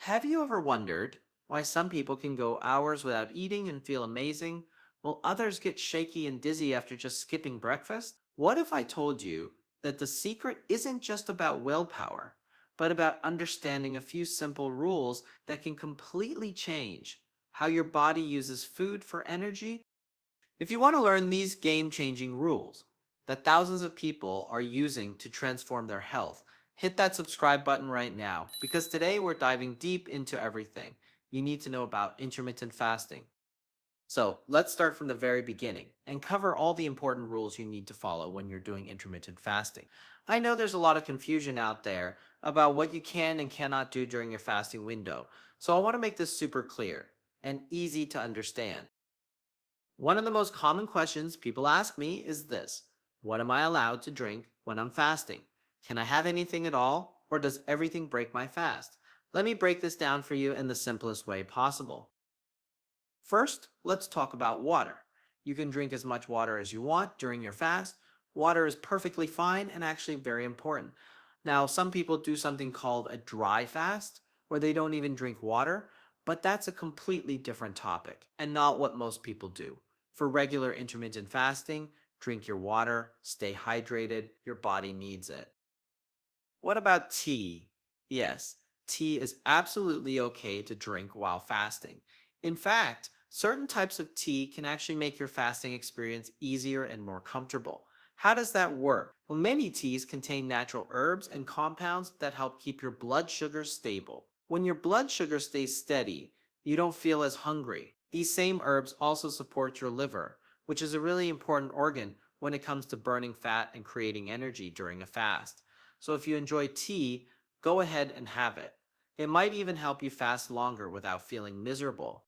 Have you ever wondered why some people can go hours without eating and feel amazing, while others get shaky and dizzy after just skipping breakfast? What if I told you that the secret isn't just about willpower, but about understanding a few simple rules that can completely change how your body uses food for energy? If you want to learn these game changing rules that thousands of people are using to transform their health, hit that subscribe button right now because today we're diving deep into everything you need to know about intermittent fasting. So let's start from the very beginning and cover all the important rules you need to follow when you're doing intermittent fasting. I know there's a lot of confusion out there about what you can and cannot do during your fasting window, so I want to make this super clear and easy to understand. One of the most common questions people ask me is this: what am I allowed to drink when I'm fasting? Can I have anything at all, or does everything break my fast? Let me break this down for you in the simplest way possible. First, let's talk about water. You can drink as much water as you want during your fast. Water is perfectly fine and actually very important. Now, some people do something called a dry fast, where they don't even drink water, but that's a completely different topic and not what most people do. For regular intermittent fasting, drink your water, stay hydrated, your body needs it. What about tea? Yes, tea is absolutely okay to drink while fasting. In fact, certain types of tea can actually make your fasting experience easier and more comfortable. How does that work? Well, many teas contain natural herbs and compounds that help keep your blood sugar stable. When your blood sugar stays steady, you don't feel as hungry. These same herbs also support your liver, which is a really important organ when it comes to burning fat and creating energy during a fast. So if you enjoy tea, go ahead and have it. It might even help you fast longer without feeling miserable.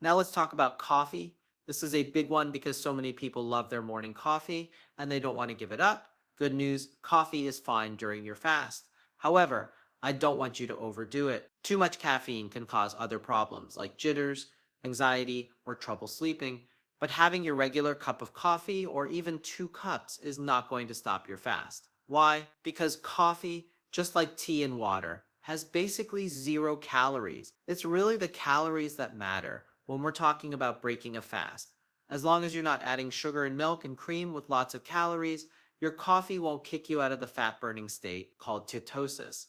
Now let's talk about coffee. This is a big one because so many people love their morning coffee and they don't want to give it up. Good news, coffee is fine during your fast. However, I don't want you to overdo it. Too much caffeine can cause other problems like jitters, anxiety, or trouble sleeping. But having your regular cup of coffee or even 2 cups is not going to stop your fast. Why? Because coffee, just like tea and water, has basically 0 calories. It's really the calories that matter when we're talking about breaking a fast. As long as you're not adding sugar and milk and cream with lots of calories, your coffee won't kick you out of the fat burning state called ketosis.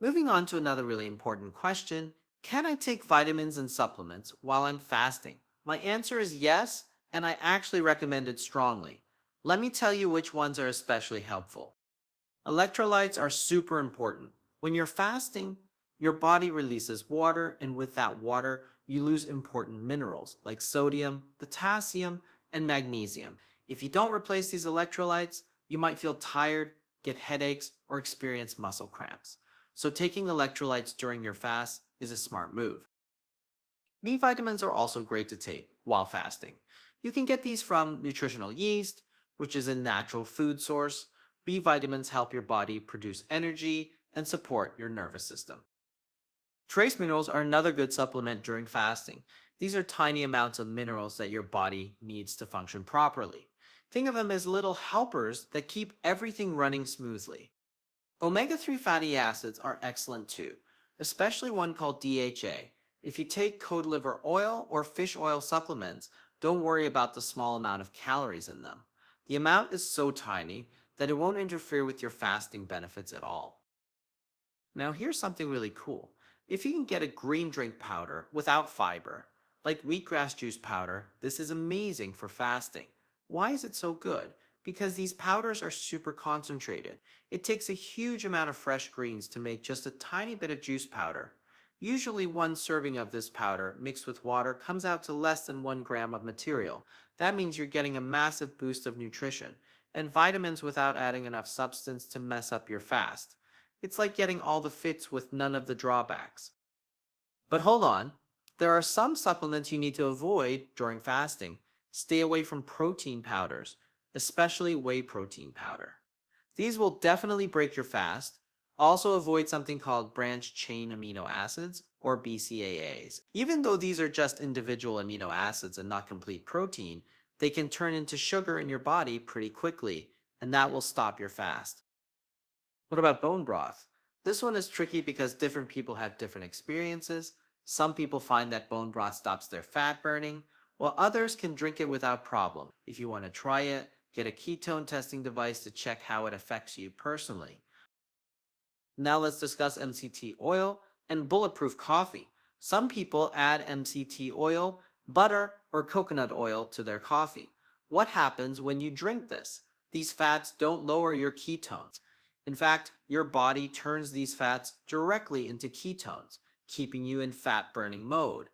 Moving on to another really important question: can I take vitamins and supplements while I'm fasting? My answer is yes, and I actually recommend it strongly. Let me tell you which ones are especially helpful. Electrolytes are super important. When you're fasting, your body releases water, and with that water, you lose important minerals like sodium, potassium, and magnesium. If you don't replace these electrolytes, you might feel tired, get headaches, or experience muscle cramps. So, taking electrolytes during your fast is a smart move. B vitamins are also great to take while fasting. You can get these from nutritional yeast, which is a natural food source. B vitamins help your body produce energy and support your nervous system. Trace minerals are another good supplement during fasting. These are tiny amounts of minerals that your body needs to function properly. Think of them as little helpers that keep everything running smoothly. Omega 3 fatty acids are excellent too, especially one called DHA. If you take cod liver oil or fish oil supplements, don't worry about the small amount of calories in them. The amount is so tiny that it won't interfere with your fasting benefits at all. Now, here's something really cool. If you can get a green drink powder without fiber, like wheatgrass juice powder, this is amazing for fasting. Why is it so good? Because these powders are super concentrated. It takes a huge amount of fresh greens to make just a tiny bit of juice powder. Usually, one serving of this powder mixed with water comes out to less than 1 gram of material. That means you're getting a massive boost of nutrition and vitamins without adding enough substance to mess up your fast. It's like getting all the fits with none of the drawbacks. But hold on, there are some supplements you need to avoid during fasting. Stay away from protein powders, especially whey protein powder. These will definitely break your fast. Also, avoid something called branched chain amino acids, or BCAAs. Even though these are just individual amino acids and not complete protein, they can turn into sugar in your body pretty quickly, and that will stop your fast. What about bone broth? This one is tricky because different people have different experiences. Some people find that bone broth stops their fat burning, while others can drink it without problem. If you want to try it, get a ketone testing device to check how it affects you personally. Now let's discuss MCT oil and bulletproof coffee. Some people add MCT oil, butter, or coconut oil to their coffee. What happens when you drink this? These fats don't lower your ketones. In fact, your body turns these fats directly into ketones, keeping you in fat burning mode.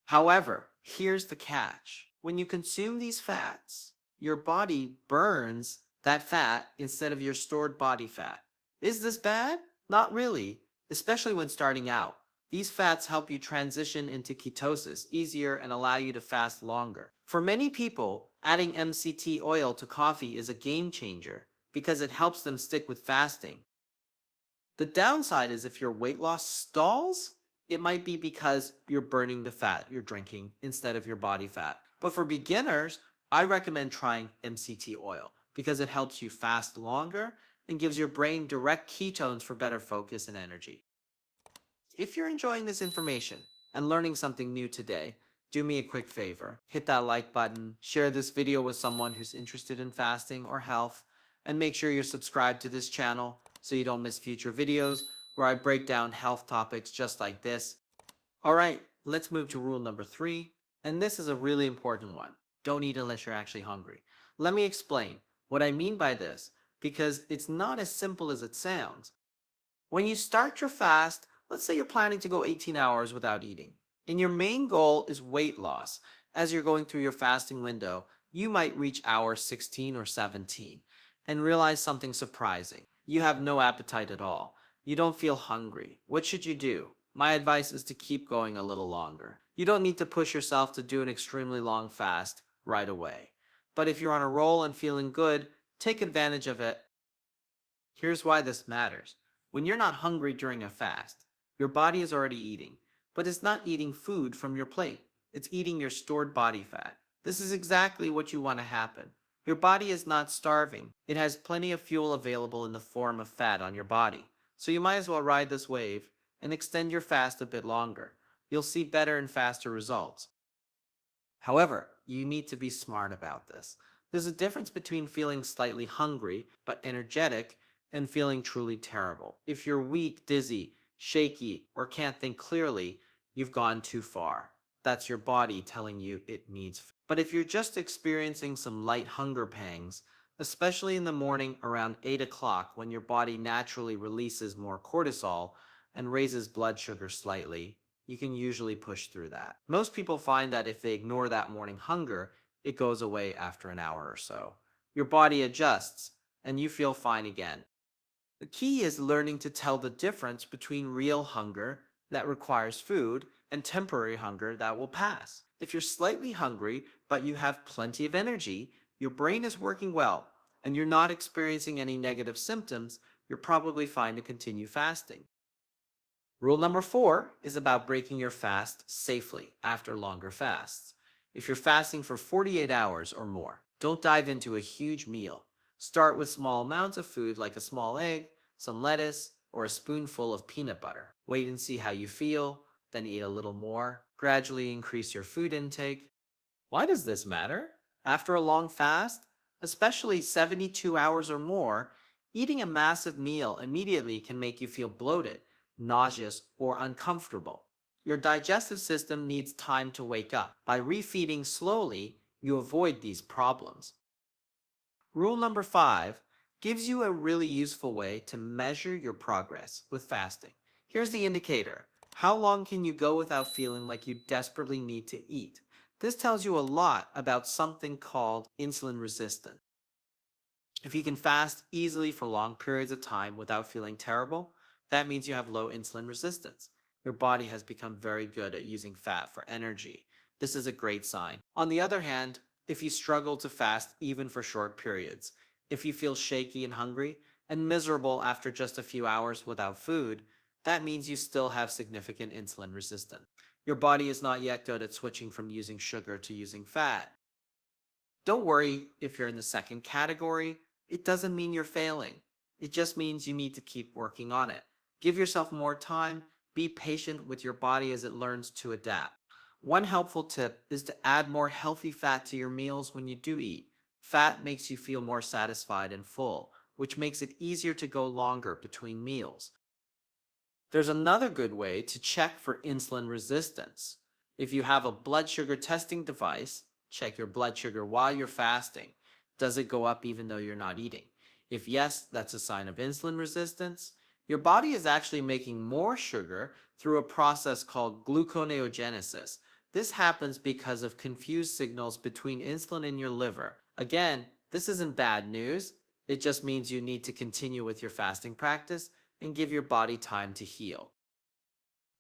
However, here's the catch. When you consume these fats, your body burns that fat instead of your stored body fat. Is this bad? Not really, especially when starting out. These fats help you transition into ketosis easier and allow you to fast longer. For many people, adding MCT oil to coffee is a game changer because it helps them stick with fasting. The downside is if your weight loss stalls, it might be because you're burning the fat you're drinking instead of your body fat. But for beginners, I recommend trying MCT oil because it helps you fast longer and gives your brain direct ketones for better focus and energy. If you're enjoying this information and learning something new today, do me a quick favor. Hit that like button, share this video with someone who's interested in fasting or health, and make sure you're subscribed to this channel so you don't miss future videos where I break down health topics just like this. Alright, let's move to rule number 3, and this is a really important one. Don't eat unless you're actually hungry. Let me explain what I mean by this, because it's not as simple as it sounds. When you start your fast, let's say you're planning to go 18 hours without eating, and your main goal is weight loss. As you're going through your fasting window, you might reach hour 16 or 17 and realize something surprising. You have no appetite at all. You don't feel hungry. What should you do? My advice is to keep going a little longer. You don't need to push yourself to do an extremely long fast right away. But if you're on a roll and feeling good, take advantage of it. Here's why this matters. When you're not hungry during a fast, your body is already eating, but it's not eating food from your plate. It's eating your stored body fat. This is exactly what you want to happen. Your body is not starving. It has plenty of fuel available in the form of fat on your body. So you might as well ride this wave and extend your fast a bit longer. You'll see better and faster results. However, you need to be smart about this. There's a difference between feeling slightly hungry but energetic and feeling truly terrible. If you're weak, dizzy, shaky, or can't think clearly, you've gone too far. That's your body telling you it needs food. But if you're just experiencing some light hunger pangs, especially in the morning around 8 o'clock when your body naturally releases more cortisol and raises blood sugar slightly, you can usually push through that. Most people find that if they ignore that morning hunger, it goes away after an hour or so. Your body adjusts, and you feel fine again. The key is learning to tell the difference between real hunger that requires food and temporary hunger that will pass. If you're slightly hungry, but you have plenty of energy, your brain is working well, and you're not experiencing any negative symptoms, you're probably fine to continue fasting. Rule number 4 is about breaking your fast safely after longer fasts. If you're fasting for 48 hours or more, don't dive into a huge meal. Start with small amounts of food like a small egg, some lettuce, or a spoonful of peanut butter. Wait and see how you feel, then eat a little more. Gradually increase your food intake. Why does this matter? After a long fast, especially 72 hours or more, eating a massive meal immediately can make you feel bloated, nauseous, or uncomfortable. Your digestive system needs time to wake up. By refeeding slowly, you avoid these problems. Rule number 5 gives you a really useful way to measure your progress with fasting. Here's the indicator. How long can you go without feeling like you desperately need to eat? This tells you a lot about something called insulin resistance. If you can fast easily for long periods of time without feeling terrible, that means you have low insulin resistance. Your body has become very good at using fat for energy. This is a great sign. On the other hand, if you struggle to fast even for short periods, if you feel shaky and hungry and miserable after just a few hours without food, that means you still have significant insulin resistance. Your body is not yet good at switching from using sugar to using fat. Don't worry if you're in the second category. It doesn't mean you're failing. It just means you need to keep working on it. Give yourself more time. Be patient with your body as it learns to adapt. One helpful tip is to add more healthy fat to your meals when you do eat. Fat makes you feel more satisfied and full, which makes it easier to go longer between meals. There's another good way to check for insulin resistance. If you have a blood sugar testing device, check your blood sugar while you're fasting. Does it go up even though you're not eating? If yes, that's a sign of insulin resistance. Your body is actually making more sugar through a process called gluconeogenesis. This happens because of confused signals between insulin in your liver. Again, this isn't bad news. It just means you need to continue with your fasting practice and give your body time to heal.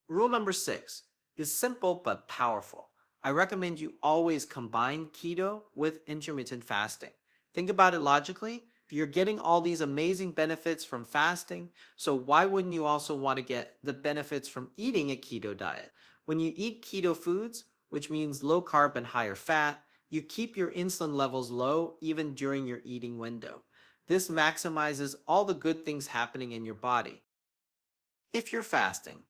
Rule number 6 is simple but powerful. I recommend you always combine keto with intermittent fasting. Think about it logically. You're getting all these amazing benefits from fasting, so why wouldn't you also want to get the benefits from eating a keto diet? When you eat keto foods, which means low carb and higher fat, you keep your insulin levels low even during your eating window. This maximizes all the good things happening in your body. If you're fasting,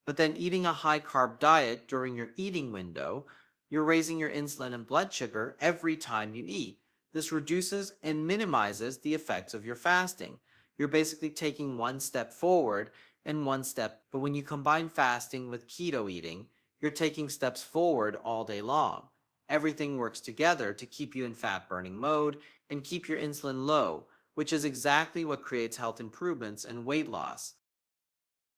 but then eating a high carb diet during your eating window, you're raising your insulin and blood sugar every time you eat. This reduces and minimizes the effects of your fasting. You're basically taking one step forward and one step, but when you combine fasting with keto eating, you're taking steps forward all day long. Everything works together to keep you in fat burning mode and keep your insulin low, which is exactly what creates health improvements and weight loss.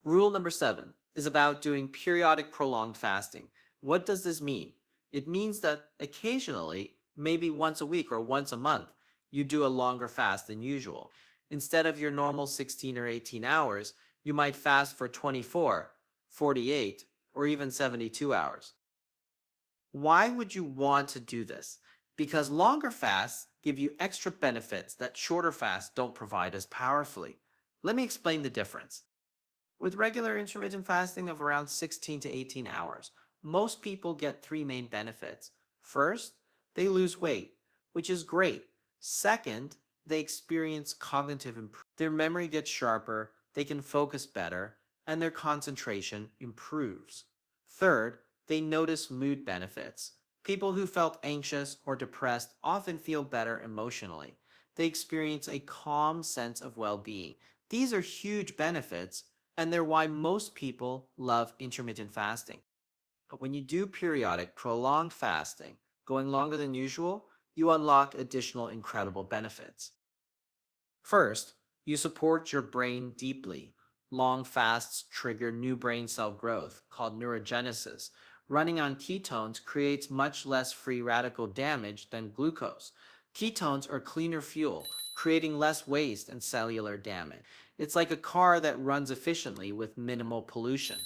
Rule number 7 is about doing periodic prolonged fasting. What does this mean? It means that occasionally, maybe once a week or once a month, you do a longer fast than usual. Instead of your normal 16 or 18 hours, you might fast for 24, 48, or even 72 hours. Why would you want to do this? Because longer fasts give you extra benefits that shorter fasts don't provide as powerfully. Let me explain the difference. With regular intermittent fasting of around 16 to 18 hours, most people get three main benefits. First, they lose weight, which is great. Second, they experience cognitive improvement. Their memory gets sharper, they can focus better, and their concentration improves. Third, they notice mood benefits. People who felt anxious or depressed often feel better emotionally. They experience a calm sense of well being. These are huge benefits, and they're why most people love intermittent fasting. But when you do periodic, prolonged fasting, going longer than usual, you unlock additional incredible benefits. First, you support your brain deeply. Long fasts trigger new brain cell growth, called neurogenesis. Running on ketones creates much less free radical damage than glucose. Ketones are cleaner fuel, creating less waste and cellular damage. It's like a car that runs efficiently with minimal pollution.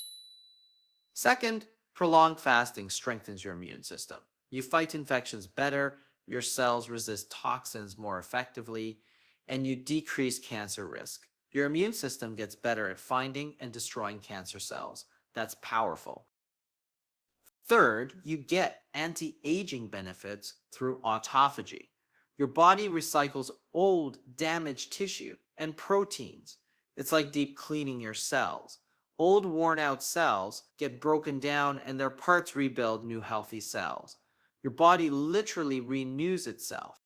Second, prolonged fasting strengthens your immune system. You fight infections better, your cells resist toxins more effectively, and you decrease cancer risk. Your immune system gets better at finding and destroying cancer cells. That's powerful. Third, you get anti-aging benefits through autophagy. Your body recycles old, damaged tissue and proteins. It's like deep cleaning your cells. Old, worn out cells get broken down and their parts rebuild new healthy cells. Your body literally renews itself.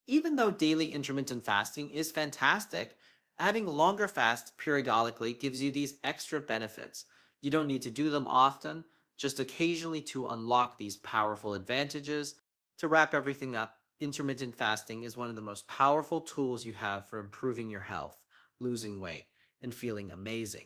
Even though daily intermittent fasting is fantastic, adding longer fasts periodically gives you these extra benefits. You don't need to do them often, just occasionally to unlock these powerful advantages. To wrap everything up, intermittent fasting is one of the most powerful tools you have for improving your health, losing weight, and feeling amazing.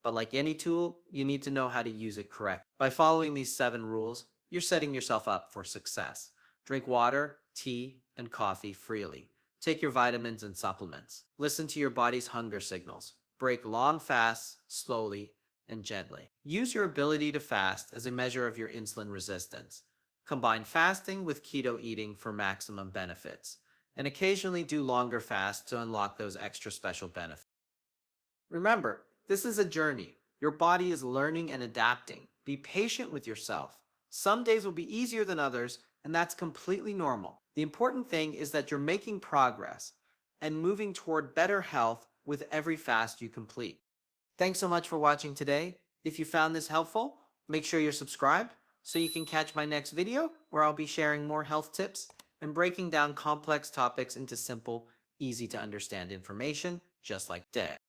But like any tool, you need to know how to use it correctly. By following these 7 rules, you're setting yourself up for success. Drink water, tea, and coffee freely. Take your vitamins and supplements. Listen to your body's hunger signals. Break long fasts slowly and gently. Use your ability to fast as a measure of your insulin resistance. Combine fasting with keto eating for maximum benefits. And occasionally do longer fasts to unlock those extra special benefits. Remember, this is a journey. Your body is learning and adapting. Be patient with yourself. Some days will be easier than others, and that's completely normal. The important thing is that you're making progress and moving toward better health with every fast you complete. Thanks so much for watching today. If you found this helpful, make sure you're subscribed so you can catch my next video where I'll be sharing more health tips and breaking down complex topics into simple, easy to understand information just like that.